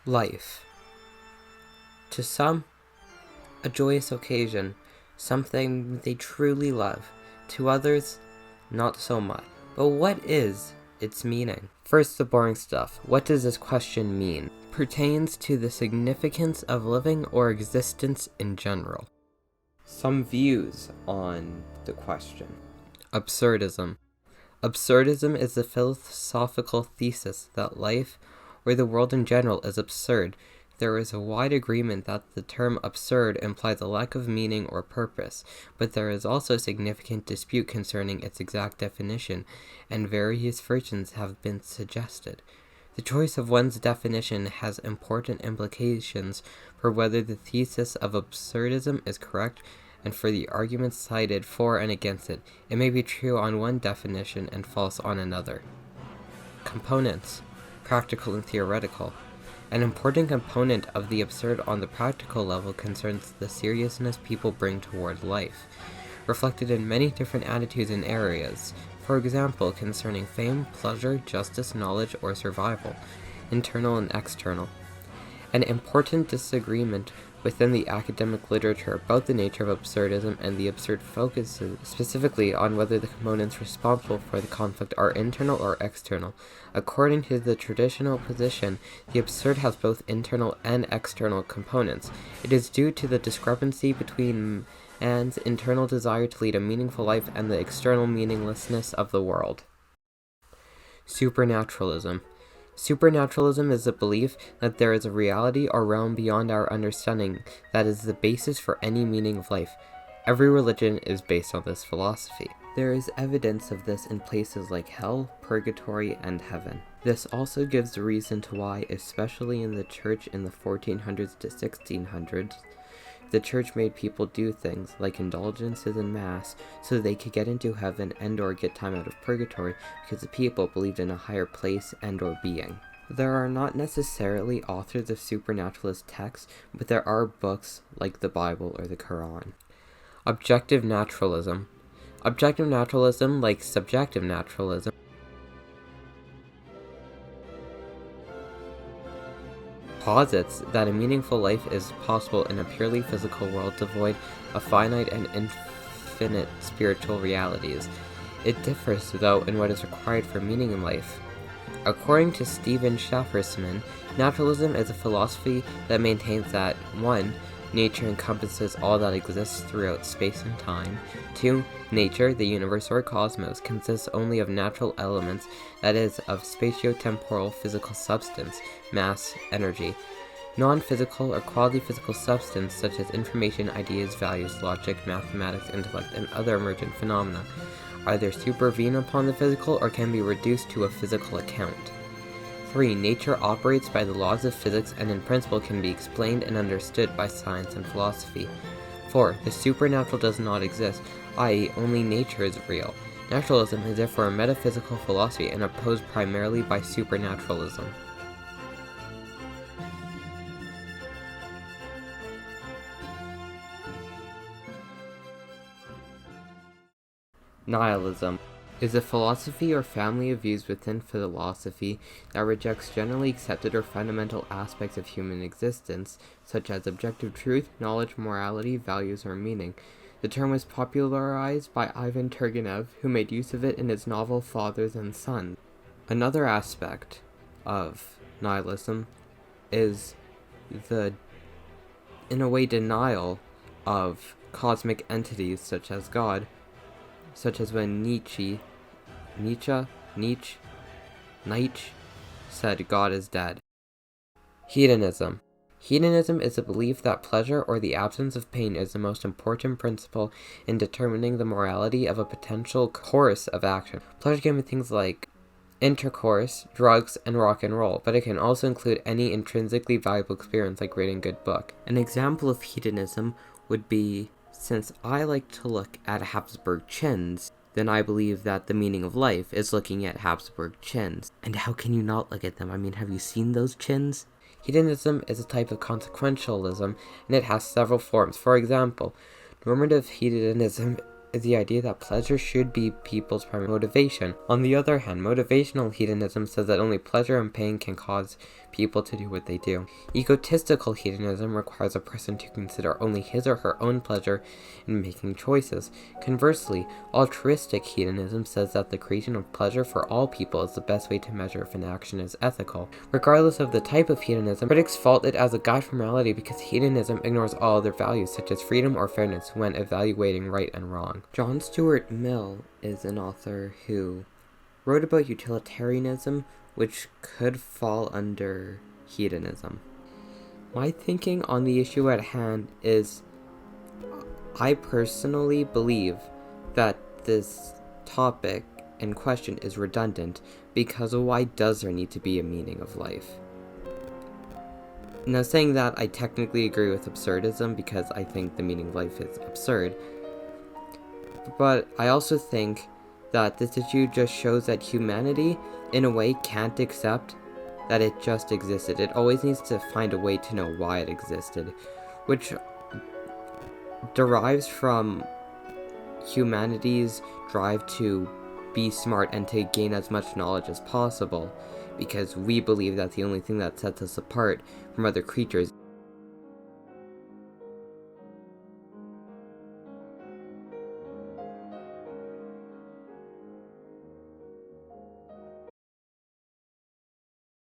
Life. To some, a joyous occasion, something they truly love. To others, not so much. But what is its meaning? First, the boring stuff. What does this question mean? Pertains to the significance of living or existence in general. Some views on the question. Absurdism. Absurdism is the philosophical thesis that life, or the world in general, is absurd. There is a wide agreement that the term absurd implies a lack of meaning or purpose, but there is also significant dispute concerning its exact definition, and various versions have been suggested. The choice of one's definition has important implications for whether the thesis of absurdism is correct and for the arguments cited for and against it. It may be true on one definition and false on another. Components: practical and theoretical. An important component of the absurd on the practical level concerns the seriousness people bring toward life, reflected in many different attitudes and areas, for example, concerning fame, pleasure, justice, knowledge, or survival, internal and external. An important disagreement within the academic literature about the nature of absurdism and the absurd focuses specifically on whether the components responsible for the conflict are internal or external. According to the traditional position, the absurd has both internal and external components. It is due to the discrepancy between man's internal desire to lead a meaningful life and the external meaninglessness of the world. Supernaturalism. Supernaturalism is the belief that there is a reality or realm beyond our understanding that is the basis for any meaning of life. Every religion is based on this philosophy. There is evidence of this in places like hell, purgatory, and heaven. This also gives reason to why, especially in the church in the 1400s to 1600s, the church made people do things like indulgences in mass so they could get into heaven and or get time out of purgatory because the people believed in a higher place and or being. There are not necessarily authors of supernaturalist texts, but there are books like the Bible or the Quran. Objective naturalism. Objective naturalism, like subjective naturalism, posits that a meaningful life is possible in a purely physical world devoid of finite and infinite spiritual realities. It differs, though, in what is required for meaning in life. According to Stephen Schaffersman, naturalism is a philosophy that maintains that 1. Nature encompasses all that exists throughout space and time. 2. Nature, the universe or cosmos, consists only of natural elements, that is, of spatio-temporal physical substance, mass, energy. Non-physical or quasi-physical substance, such as information, ideas, values, logic, mathematics, intellect, and other emergent phenomena, either supervene upon the physical or can be reduced to a physical account. 3. Nature operates by the laws of physics and in principle can be explained and understood by science and philosophy. 4. The supernatural does not exist, i.e. only nature is real. Naturalism is therefore a metaphysical philosophy and opposed primarily by supernaturalism. Nihilism is a philosophy or family of views within philosophy that rejects generally accepted or fundamental aspects of human existence, such as objective truth, knowledge, morality, values, or meaning. The term was popularized by Ivan Turgenev, who made use of it in his novel Fathers and Sons. Another aspect of nihilism is the, in a way, denial of cosmic entities such as God, such as when Nietzsche said God is dead. Hedonism. Hedonism is the belief that pleasure or the absence of pain is the most important principle in determining the morality of a potential course of action. Pleasure can be things like intercourse, drugs, and rock and roll, but it can also include any intrinsically valuable experience like reading a good book. An example of hedonism would be, since I like to look at Habsburg chins, then I believe that the meaning of life is looking at Habsburg chins. And how can you not look at them? I mean, have you seen those chins? Hedonism is a type of consequentialism, and it has several forms. For example, normative hedonism is the idea that pleasure should be people's primary motivation. On the other hand, motivational hedonism says that only pleasure and pain can cause people to do what they do. Egotistical hedonism requires a person to consider only his or her own pleasure in making choices. Conversely, altruistic hedonism says that the creation of pleasure for all people is the best way to measure if an action is ethical. Regardless of the type of hedonism, critics fault it as a guide for morality because hedonism ignores all other values such as freedom or fairness when evaluating right and wrong. John Stuart Mill is an author who wrote about utilitarianism, which could fall under hedonism. My thinking on the issue at hand is, I personally believe that this topic in question is redundant because why does there need to be a meaning of life? Now, saying that, I technically agree with absurdism because I think the meaning of life is absurd, but I also think that this issue just shows that humanity, in a way, can't accept that it just existed. It always needs to find a way to know why it existed, which derives from humanity's drive to be smart and to gain as much knowledge as possible, because we believe that the only thing that sets us apart from other creatures